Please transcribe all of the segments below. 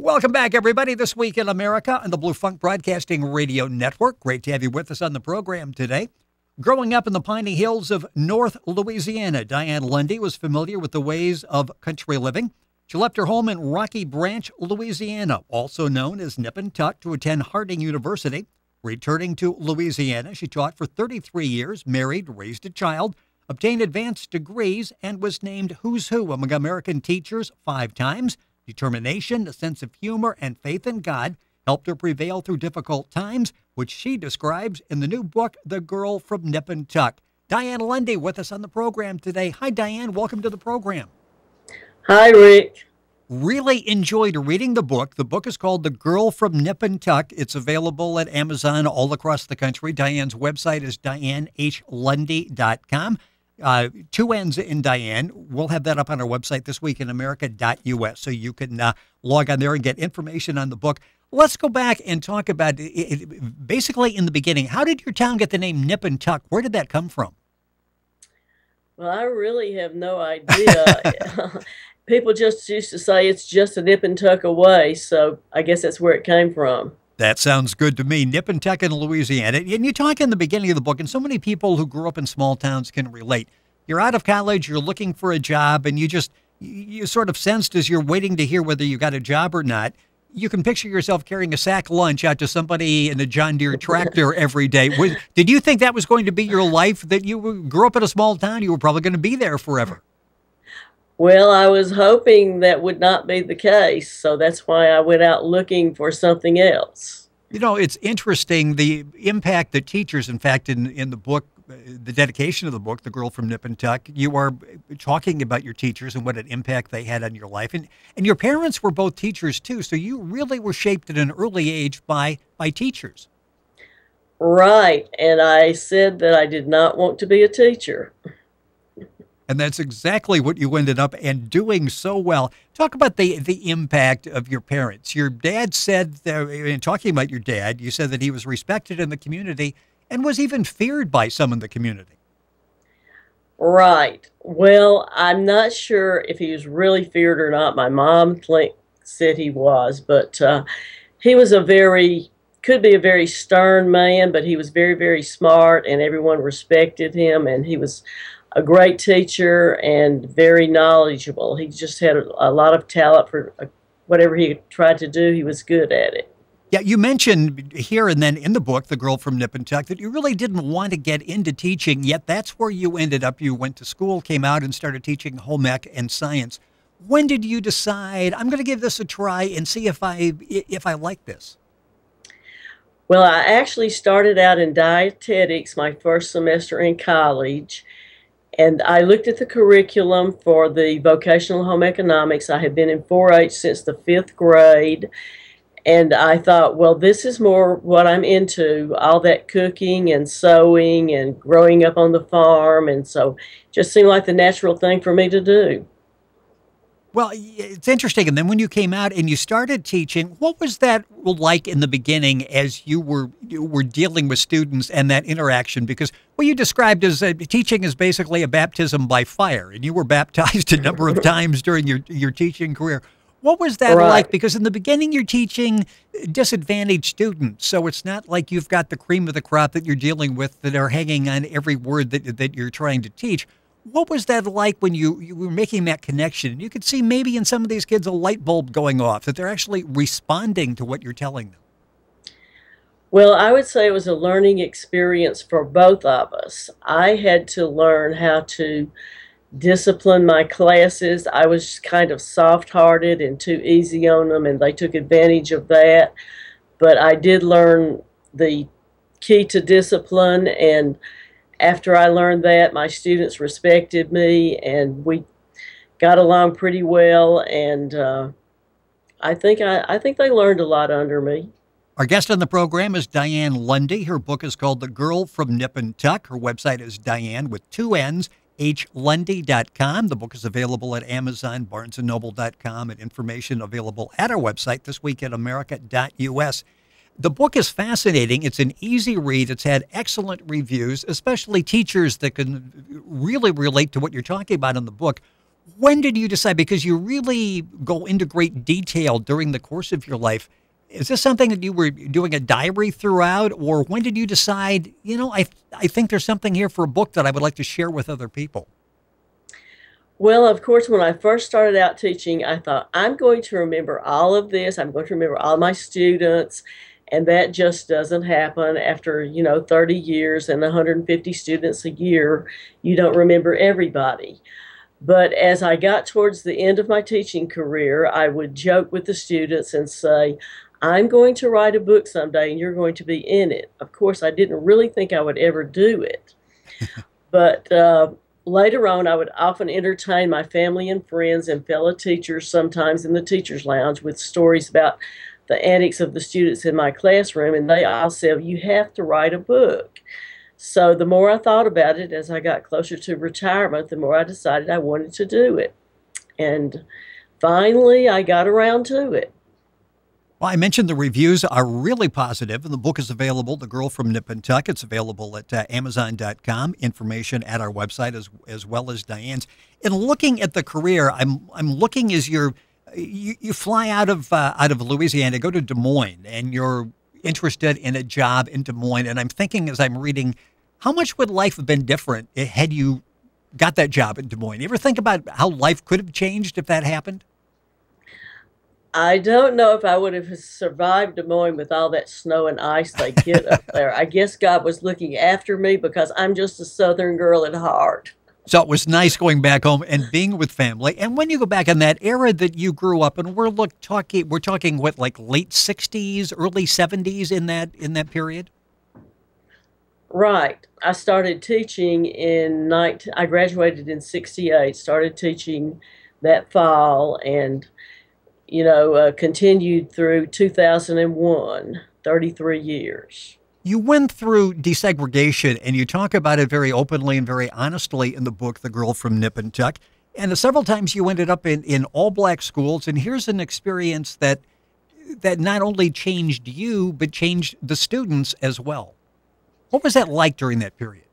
Welcome back, everybody. This Week in America on the Blue Funk Broadcasting Radio Network. Great to have you with us on the program today. Growing up in the piney hills of North Louisiana, Dianne Lundy was familiar with the ways of country living. She left her home in Rocky Branch, Louisiana, also known as Nip and Tuck, to attend Harding University. Returning to Louisiana, she taught for 33 years, married, raised a child, obtained advanced degrees, and was named Who's Who among American teachers 5 times. Determination, a sense of humor, and faith in God helped her prevail through difficult times, which she describes in the new book, The Girl from Nip and Tuck. Dianne Lundy with us on the program today. Hi, Dianne. Welcome to the program. Hi, Rick. Really enjoyed reading the book. The book is called The Girl from Nip and Tuck. It's available at Amazon all across the country. Dianne's website is diannelundy.com. 2 N's in Dianne. We'll have that up on our website, thisweekinamerica.us, so you can log on there and get information on the book. Let's go back and talk about it. Basically, in the beginning, how did your town get the name Nip and Tuck? Where did that come from? Well, I really have no idea. People just used to say it's just a nip and tuck away, so I guess that's where it came from. That sounds good to me. Nip and Tuck in Louisiana. And you talk in the beginning of the book, and so many people who grew up in small towns can relate. You're out of college, you're looking for a job, and you sort of sensed as you're waiting to hear whether you got a job or not, you can picture yourself carrying a sack lunch out to somebody in a John Deere tractor every day. Did you think that was going to be your life, that you grew up in a small town, you were probably going to be there forever? Well, I was hoping that would not be the case, so that's why I went out looking for something else. You know, it's interesting, the impact that teachers, in fact, in the book, the dedication of the book, The Girl from Nip and Tuck, you are talking about your teachers and what an impact they had on your life. And your parents were both teachers, too, so you really were shaped at an early age by teachers. Right, and I said that I did not want to be a teacher. And that's exactly what you ended up and doing so well. Talk about the impact of your parents. Your dad said, in talking about your dad, you said that he was respected in the community and was even feared by some in the community. Right. Well, I'm not sure if he was really feared or not. My mom said he was, but he was could be a very stern man, but he was very, very smart, and everyone respected him, and he was a great teacher and very knowledgeable. He just had a lot of talent for whatever he tried to do. He was good at it. Yeah, you mentioned here and then in the book, The Girl from Nip and Tuck, that you really didn't want to get into teaching, yet that's where you ended up. You went to school, came out, and started teaching home ec and science. When did you decide, I'm going to give this a try and see if I like this? Well, I actually started out in dietetics my first semester in college. And I looked at the curriculum for the vocational home economics. I had been in 4-H since the 5th grade. And I thought, well, this is more what I'm into, all that cooking and sewing and growing up on the farm. And so it just seemed like the natural thing for me to do. Well, it's interesting. And then when you came out and you started teaching, what was that like in the beginning as you were dealing with students and that interaction? Because what you described as teaching is basically a baptism by fire, and you were baptized a number of times during your teaching career. What was that like? Because in the beginning, you're teaching disadvantaged students, so it's not like you've got the cream of the crop that you're dealing with that are hanging on every word that you're trying to teach. What was that like when you were making that connection? You could see maybe in some of these kids a light bulb going off, that they're actually responding to what you're telling them. Well, I would say it was a learning experience for both of us. I had to learn how to discipline my classes. I was kind of soft-hearted and too easy on them, and they took advantage of that. But I did learn the key to discipline, and after I learned that, my students respected me, and we got along pretty well, and I think they learned a lot under me. Our guest on the program is Dianne Lundy. Her book is called The Girl from Nip and Tuck. Her website is Dianne with 2 N's, hlundy.com. The book is available at Amazon, barnesandnoble.com, and information available at our website, thisweekinamerica.us. The book is fascinating. It's an easy read. It's had excellent reviews, especially teachers that can really relate to what you're talking about in the book. When did you decide? Because you really go into great detail during the course of your life. Is this something that you were doing a diary throughout, or when did you decide, I think there's something here for a book that I would like to share with other people? Well, of course, when I first started out teaching, I thought, I'm going to remember all of this. I'm going to remember all my students. And that just doesn't happen after, 30 years and 150 students a year. You don't remember everybody. But as I got towards the end of my teaching career, I would joke with the students and say, I'm going to write a book someday and you're going to be in it. Of course, I didn't really think I would ever do it. But later on, I would often entertain my family and friends and fellow teachers, sometimes in the teacher's lounge, with stories about the antics of the students in my classroom. And they all said, you have to write a book. So the more I thought about it as I got closer to retirement, the more I decided I wanted to do it. And finally, I got around to it. Well, I mentioned the reviews are really positive, and the book is available, The Girl from Nip and Tuck. It's available at Amazon.com, information at our website as well as Dianne's. In looking at the career, I'm looking as you fly out of Louisiana, go to Des Moines, and you're interested in a job in Des Moines. And I'm thinking as I'm reading, how much would life have been different had you got that job in Des Moines? You ever think about how life could have changed if that happened? I don't know if I would have survived Des Moines with all that snow and ice they get up there. I guess God was looking after me because I'm just a Southern girl at heart. So it was nice going back home and being with family. And when you go back in that era that you grew up in, we're talking what, like late 60s, early 70s in that period? Right. I started teaching I graduated in 68, started teaching that fall, and continued through 2001, 33 years. You went through desegregation, and you talk about it very openly and very honestly in the book, The Girl from Nip and Tuck. And several times you ended up in all-black schools, and here's an experience that not only changed you, but changed the students as well. What was that like during that period?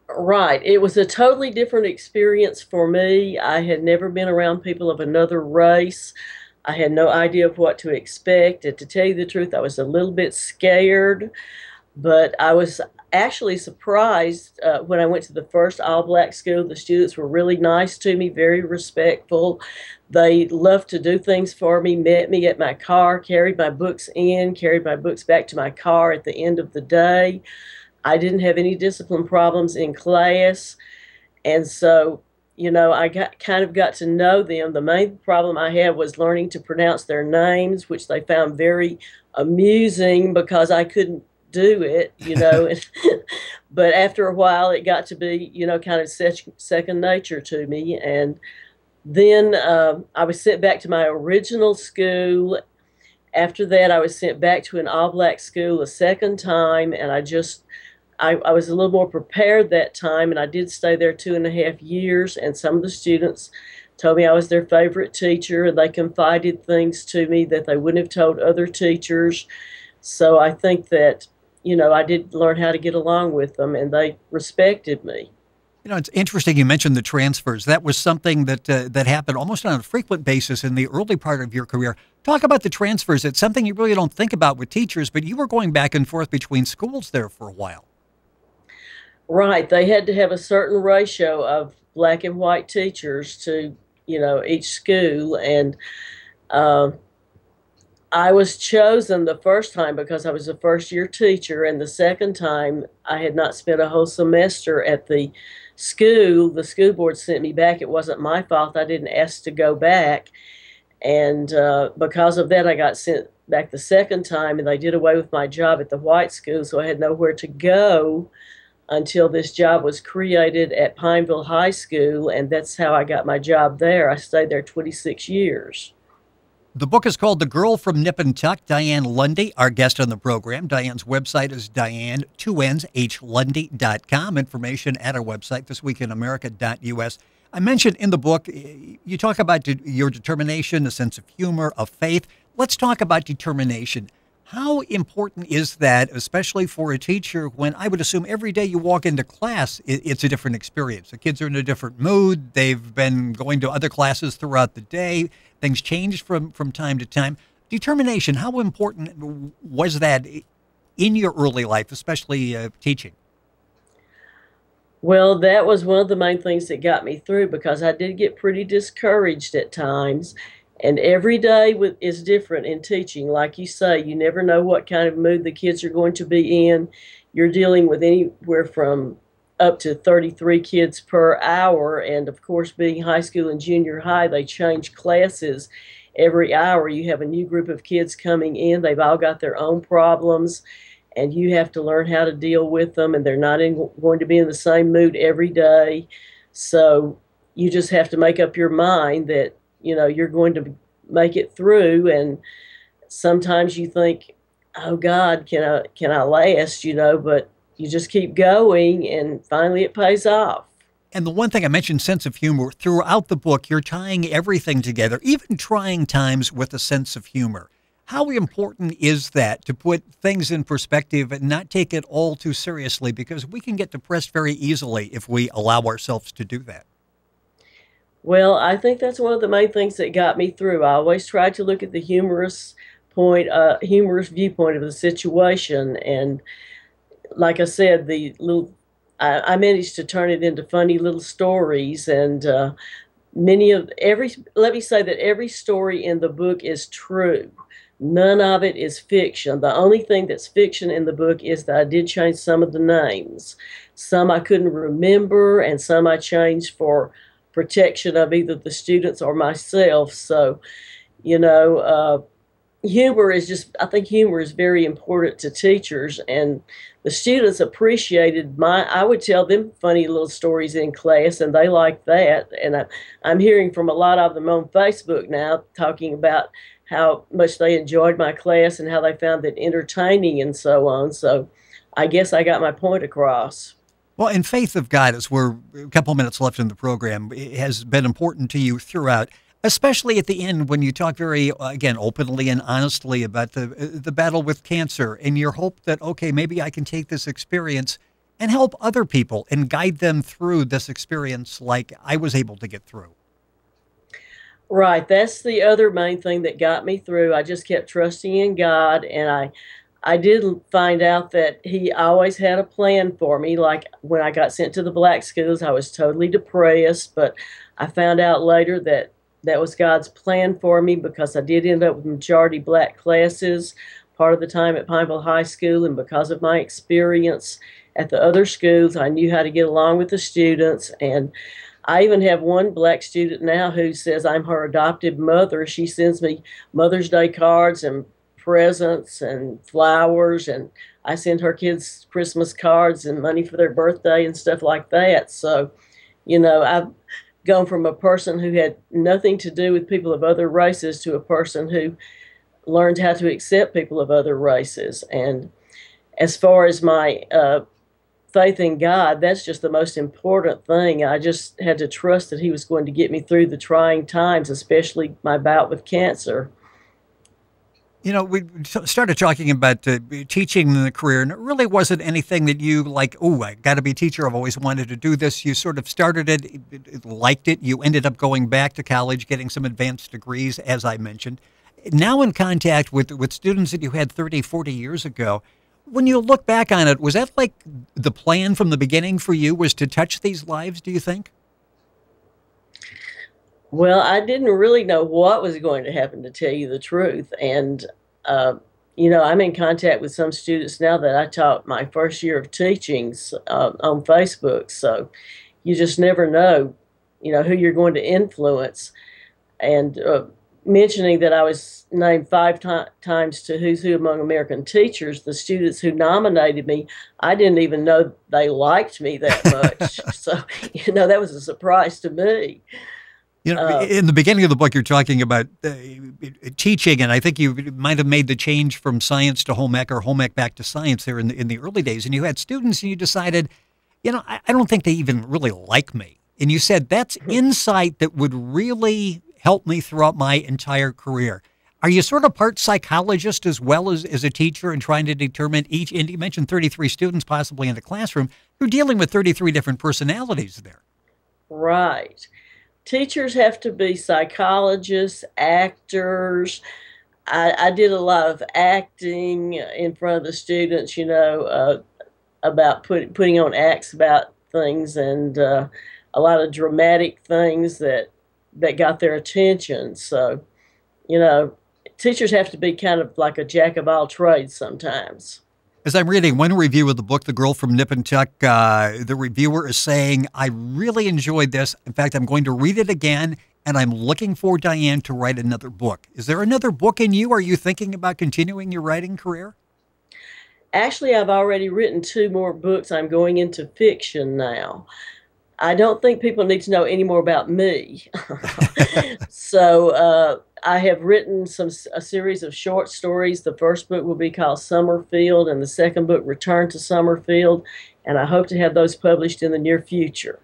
Right. It was a totally different experience for me. I had never been around people of another race. I had no idea of what to expect. And to tell you the truth, I was a little bit scared, but I was actually surprised when I went to the first all-black school. The students were really nice to me, very respectful. They loved to do things for me, met me at my car, carried my books back to my car at the end of the day. I didn't have any discipline problems in class. And so I got to know them. The main problem I had was learning to pronounce their names, which they found very amusing because I couldn't do it, But after a while, it got to be, kind of second nature to me. And then I was sent back to my original school. After that, I was sent back to an all-black school a second time, and I was a little more prepared that time, and I did stay there 2.5 years, and some of the students told me I was their favorite teacher, and they confided things to me that they wouldn't have told other teachers. So I think that, I did learn how to get along with them, and they respected me. It's interesting you mentioned the transfers. That was something that happened almost on a frequent basis in the early part of your career. Talk about the transfers. It's something you really don't think about with teachers, but you were going back and forth between schools there for a while. Right. They had to have a certain ratio of black and white teachers to, each school. And I was chosen the first time because I was a first-year teacher, and the second time I had not spent a whole semester at the school. The school board sent me back. It wasn't my fault. I didn't ask to go back. And because of that, I got sent back the second time, and they did away with my job at the white school, so I had nowhere to go until this job was created at Pineville High School, and that's how I got my job there. I stayed there 26 years. The book is called The Girl from Nip and Tuck. Dianne Lundy, our guest on the program. Dianne's website is Dianne, 2Ns, HLundy.com. Information at our website, thisweekinamerica.us. I mentioned in the book, you talk about your determination, a sense of humor, of faith. Let's talk about determination. How important is that, especially for a teacher, when I would assume every day you walk into class, it's a different experience. The kids are in a different mood. They've been going to other classes throughout the day. Things change from time to time. Determination, how important was that in your early life, especially teaching? Well, that was one of the main things that got me through because I did get pretty discouraged at times. And every day is different in teaching. Like you say, you never know what kind of mood the kids are going to be in. You're dealing with anywhere from up to 33 kids per hour. And of course, being high school and junior high, they change classes every hour. You have a new group of kids coming in. They've all got their own problems and you have to learn how to deal with them, and they're not going to be in the same mood every day. So you just have to make up your mind that, you're going to make it through. And sometimes you think, oh God, can I last, but you just keep going and finally it pays off. And the one thing I mentioned, sense of humor, throughout the book, you're tying everything together, even trying times with a sense of humor. How important is that to put things in perspective and not take it all too seriously? Because we can get depressed very easily if we allow ourselves to do that. Well, I think that's one of the main things that got me through. I always tried to look at the humorous viewpoint of the situation. And like I said, I managed to turn it into funny little stories. And let me say that every story in the book is true. None of it is fiction. The only thing that's fiction in the book is that I did change some of the names. Some I couldn't remember, and some I changed for protection of either the students or myself. So, I think humor is very important to teachers, and the students appreciated I would tell them funny little stories in class, and they liked that. And I'm hearing from a lot of them on Facebook now talking about how much they enjoyed my class and how they found it entertaining and so on. So I guess I got my point across. Well, in Faith of God, as we're a couple minutes left in the program, it has been important to you throughout, especially at the end when you talk very, again, openly and honestly about the battle with cancer and your hope that, okay, maybe I can take this experience and help other people and guide them through this experience like I was able to get through. Right. That's the other main thing that got me through. I just kept trusting in God, and I did find out that He always had a plan for me. Like when I got sent to the black schools, I was totally depressed, but I found out later that that was God's plan for me because I did end up with majority black classes part of the time at Pineville High School, and because of my experience at the other schools, I knew how to get along with the students. And I even have one black student now who says I'm her adopted mother. She sends me Mother's Day cards and presents and flowers, and I send her kids Christmas cards and money for their birthday and stuff like that. So, I've gone from a person who had nothing to do with people of other races to a person who learned how to accept people of other races. And as far as my faith in God, that's just the most important thing. I just had to trust that He was going to get me through the trying times, especially my bout with cancer. We started talking about teaching in the career, and it really wasn't anything that you like, oh, I got to be a teacher. I've always wanted to do this. You sort of started it, liked it. You ended up going back to college, getting some advanced degrees, as I mentioned. Now in contact with students that you had 30, 40 years ago, when you look back on it, was that like the plan from the beginning for you was to touch these lives, do you think? Well, I didn't really know what was going to happen, to tell you the truth. And, I'm in contact with some students now that I taught my first year of teachings on Facebook. So you just never know, who you're going to influence. And mentioning that I was named times to Who's Who Among American Teachers, the students who nominated me, I didn't even know they liked me that much. So, that was a surprise to me. In the beginning of the book, you're talking about teaching, and I think you might have made the change from science to home ec or home ec back to science there in the early days. And you had students, and you decided, I don't think they even really like me. And you said that's insight that would really help me throughout my entire career. Are you sort of part psychologist as well as a teacher and trying to determine each, and you mentioned 33 students possibly in the classroom, you're dealing with 33 different personalities there. Right. Teachers have to be psychologists, actors. I did a lot of acting in front of the students, about putting on acts about things and a lot of dramatic things that got their attention. So, you know, teachers have to be kind of like a jack of all trades sometimes. As I'm reading one review of the book, The Girl from Nip and Tuck, the reviewer is saying, I really enjoyed this. In fact, I'm going to read it again, and I'm looking for Dianne to write another book. Is there another book in you? Are you thinking about continuing your writing career? Actually, I've already written two more books. I'm going into fiction now. I don't think people need to know any more about me. So I have written a series of short stories. The first book will be called Summerfield, and the second book, Return to Summerfield, and I hope to have those published in the near future.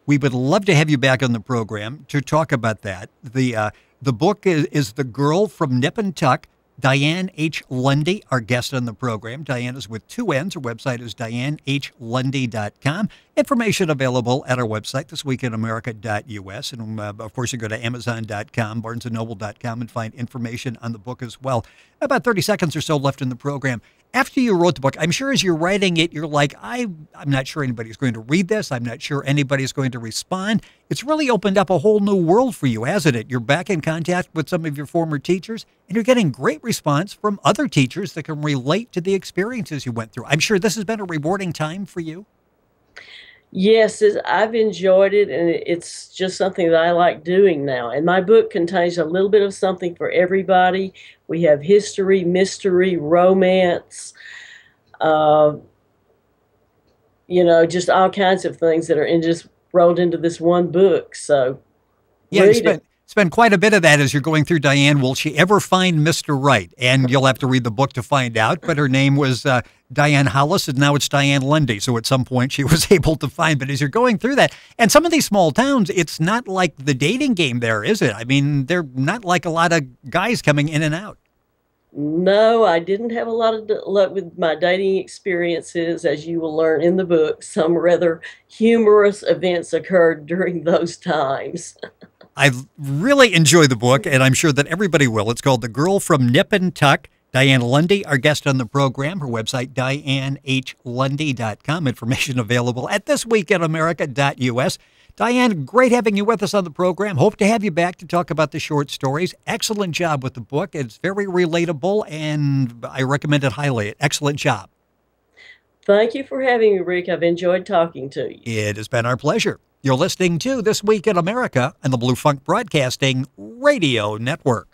We would love to have you back on the program to talk about that. The book is The Girl from Nip and Tuck. Dianne H. Lundy, our guest on the program. Dianne is with two N's. Her website is diannhlundy.com. Information available at our website, thisweekinamerica.us. And, of course, you go to amazon.com, barnesandnoble.com, and find information on the book as well. About 30 seconds or so left in the program. After you wrote the book, I'm sure as you're writing it, you're like, I'm not sure anybody's going to read this. I'm not sure anybody's going to respond. It's really opened up a whole new world for you, hasn't it? You're back in contact with some of your former teachers, and you're getting great response from other teachers that can relate to the experiences you went through. I'm sure this has been a rewarding time for you. Yes, I've enjoyed it, and it's just something that I like doing now. And my book contains a little bit of something for everybody. We have history, mystery, romance, just all kinds of things that are just rolled into this one book. So, yeah, spend quite a bit of that as you're going through Dianne. Will she ever find Mr. Right? And you'll have to read the book to find out. But her name was Dianne Hollis, and now it's Dianne Lundy. So at some point she was able to find. But as you're going through that, and some of these small towns, it's not like the dating game there, is it? I mean, they're not like a lot of guys coming in and out. No, I didn't have a lot of luck with my dating experiences, as you will learn in the book. Some rather humorous events occurred during those times. I've really enjoyed the book, and I'm sure that everybody will. It's called The Girl from Nip and Tuck. Dianne Lundy, our guest on the program. Her website, diannhlundy.com. Information available at thisweekinamerica.us. Dianne, great having you with us on the program. Hope to have you back to talk about the short stories. Excellent job with the book. It's very relatable, and I recommend it highly. Excellent job. Thank you for having me, Rick. I've enjoyed talking to you. It has been our pleasure. You're listening to This Week in America and the Blue Funk Broadcasting Radio Network.